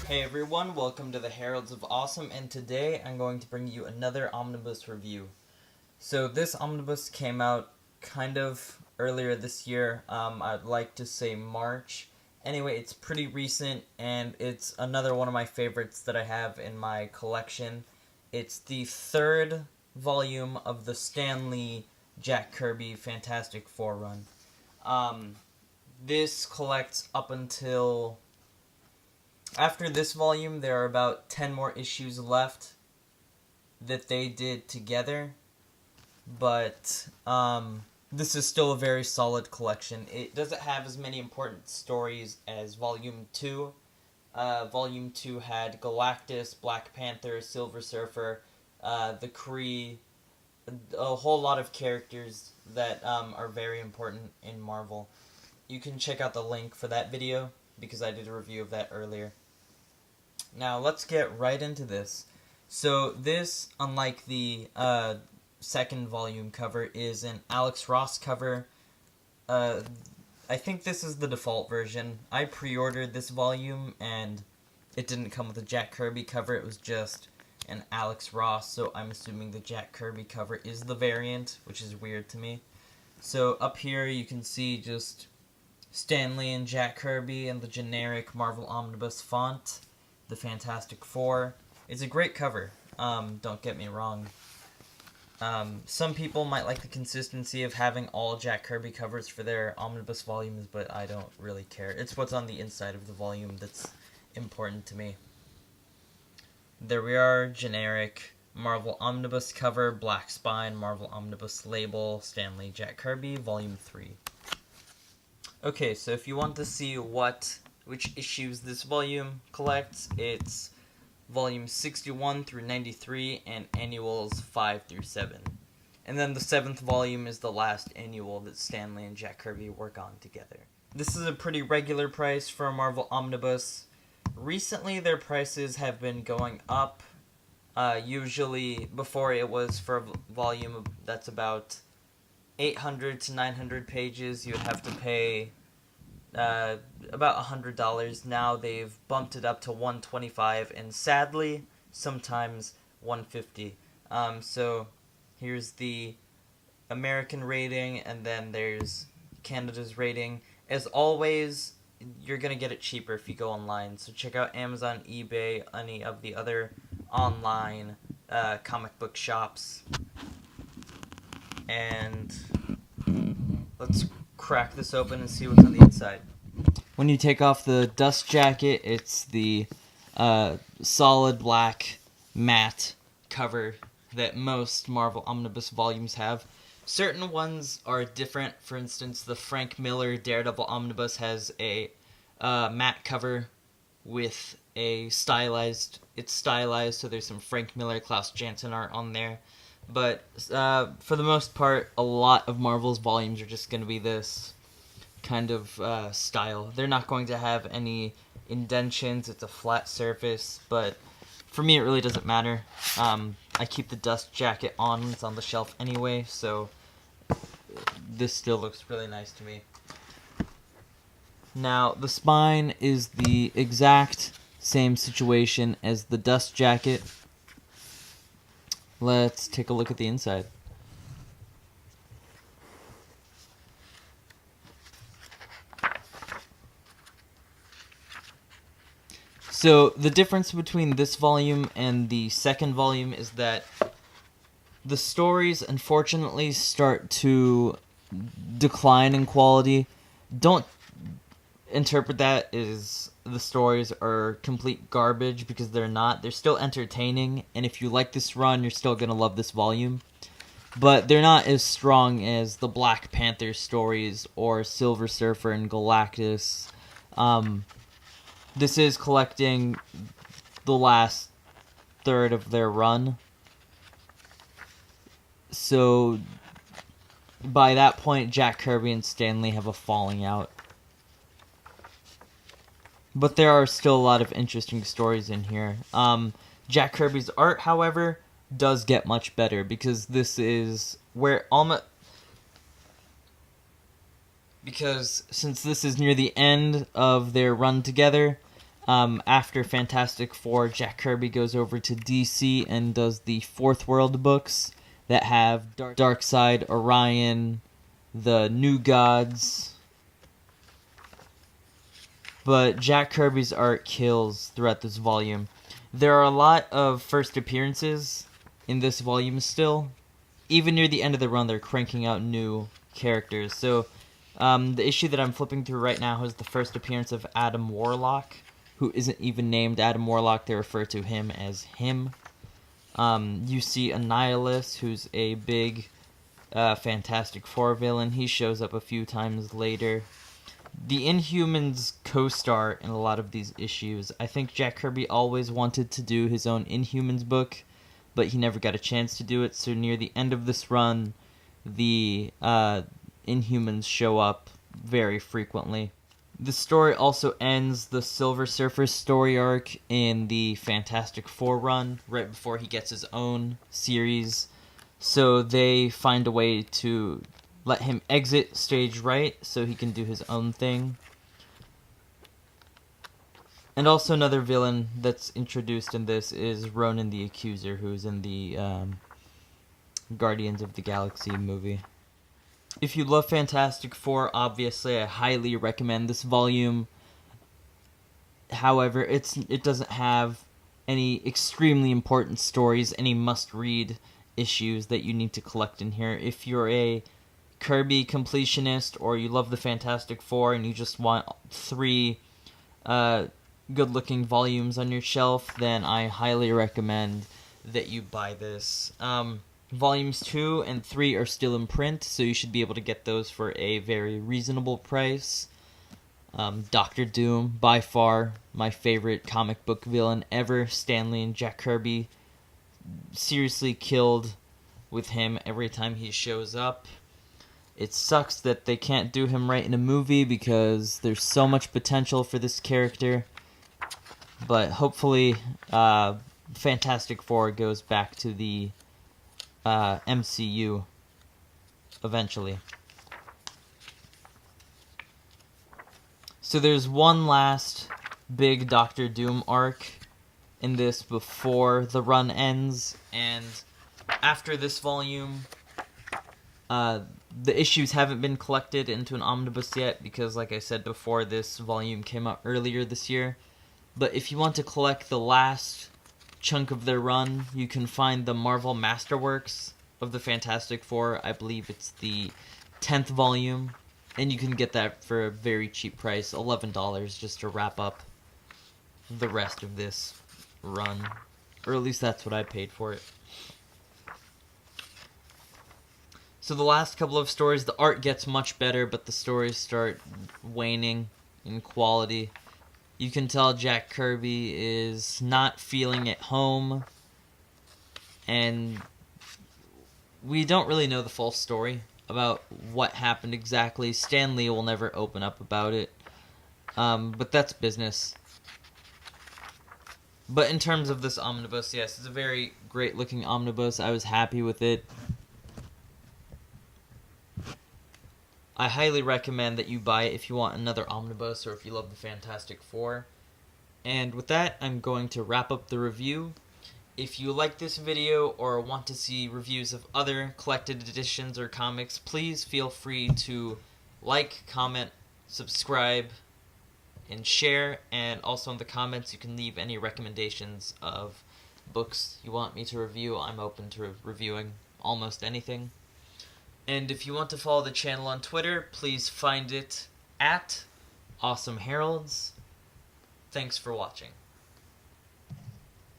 Hey everyone, welcome to the Heralds of Awesome, and today I'm going to bring you another Omnibus review. So this Omnibus came out kind of earlier this year, I'd like to say March. Anyway, it's pretty recent, and it's another one of my favorites that I have in my collection. It's the third volume of the Stan Lee Jack Kirby Fantastic Four run. This collects up until... After this volume, there are about 10 more issues left that they did together, but this is still a very solid collection. It doesn't have as many important stories as Volume 2. Volume 2 had Galactus, Black Panther, Silver Surfer, the Kree, a whole lot of characters that are very important in Marvel. You can check out the link for that video, because I did a review of that earlier. Now, let's get right into this. So, this, unlike the second volume cover, is an Alex Ross cover. I think this is the default version. I pre-ordered this volume, and it didn't come with a Jack Kirby cover. It was just an Alex Ross, so I'm assuming the Jack Kirby cover is the variant, which is weird to me. So, up here, you can see just Stan Lee and Jack Kirby and the generic Marvel Omnibus font, the Fantastic Four. It's a great cover, don't get me wrong. Some people might like the consistency of having all Jack Kirby covers for their Omnibus volumes, but I don't really care. It's what's on the inside of the volume that's important to me. There we are, generic Marvel Omnibus cover, black spine, Marvel Omnibus label, Stan Lee, Jack Kirby, Volume 3. Okay, so if you want to see which issues this volume collects, it's volumes 61 through 93 and annuals 5 through 7. And then the 7th volume is the last annual that Stan Lee and Jack Kirby work on together. This is a pretty regular price for a Marvel Omnibus. Recently, their prices have been going up. Usually, before it was for a volume that's about 800 to 900 pages, you would have to pay about $100. Now they've bumped it up to $125, and sadly, sometimes $150. So here's the American rating, and then there's Canada's rating. As always, you're going to get it cheaper if you go online. So check out Amazon, eBay, any of the other online comic book shops. And let's crack this open and see what's on the inside. When you take off the dust jacket, it's the solid black matte cover that most Marvel Omnibus volumes have. Certain ones are different. For instance, the Frank Miller Daredevil Omnibus has a matte cover with a stylized... It's stylized, so there's some Frank Miller, Klaus Janson art on there. But for the most part, a lot of Marvel's volumes are just going to be this kind of style. They're not going to have any indentions. It's a flat surface, but for me it really doesn't matter. I keep the dust jacket on when it's on the shelf anyway, so this still looks really nice to me. Now, the spine is the exact same situation as the dust jacket. Let's take a look at the inside. So, the difference between this volume and the second volume is that the stories, unfortunately, start to decline in quality. Don't interpret that as the stories are complete garbage, because they're not. They're still entertaining, and if you like this run, you're still going to love this volume. But they're not as strong as the Black Panther stories or Silver Surfer and Galactus. This is collecting the last third of their run. So, by that point, Jack Kirby and Stan Lee have a falling out. But there are still a lot of interesting stories in here. Jack Kirby's art, however, does get much better, because this is where because since this is near the end of their run together, After Fantastic Four, Jack Kirby goes over to DC and does the Fourth World books that have Darkseid, Orion, the New Gods. But Jack Kirby's art kills throughout this volume. There are a lot of first appearances in this volume still. Even near the end of the run, they're cranking out new characters. So, the issue that I'm flipping through right now has the first appearance of Adam Warlock, who isn't even named Adam Warlock. They refer to him as him. You see Annihilus, who's a big Fantastic Four villain. He shows up a few times later. The Inhumans co-star in a lot of these issues. I think Jack Kirby always wanted to do his own Inhumans book, but he never got a chance to do it, so near the end of this run, the Inhumans show up very frequently. The story also ends the Silver Surfer story arc in the Fantastic Four run, right before he gets his own series, so they find a way to let him exit stage right so he can do his own thing. And also another villain that's introduced in this is Ronan the Accuser, who's in the Guardians of the Galaxy movie. If you love Fantastic Four, obviously I highly recommend this volume. However, it doesn't have any extremely important stories, any must-read issues that you need to collect in here. If you're a Kirby completionist, or you love the Fantastic Four and you just want 3 good-looking volumes on your shelf, then I highly recommend that you buy this. Volumes 2 and 3 are still in print, so you should be able to get those for a very reasonable price. Doctor Doom, by far my favorite comic book villain ever. Stan Lee and Jack Kirby seriously killed with him every time he shows up. It sucks that they can't do him right in a movie because there's so much potential for this character. But hopefully, Fantastic Four goes back to the MCU eventually. So there's one last big Doctor Doom arc in this before the run ends, and after this volume, the issues haven't been collected into an omnibus yet because, like I said before, this volume came out earlier this year. But if you want to collect the last chunk of their run, you can find the Marvel Masterworks of the Fantastic Four. I believe it's the 10th volume, and you can get that for a very cheap price, $11, just to wrap up the rest of this run. Or at least that's what I paid for it. So the last couple of stories, the art gets much better, but the stories start waning in quality. You can tell Jack Kirby is not feeling at home, and we don't really know the full story about what happened exactly. Stan Lee will never open up about it, but that's business. But in terms of this omnibus, yes, it's a very great-looking omnibus. I was happy with it. I highly recommend that you buy it if you want another omnibus or if you love the Fantastic Four. And with that, I'm going to wrap up the review. If you like this video or want to see reviews of other collected editions or comics, please feel free to like, comment, subscribe, and share. And also in the comments, you can leave any recommendations of books you want me to review. I'm open to reviewing almost anything. And if you want to follow the channel on Twitter, please find it at Awesome Heralds. Thanks for watching.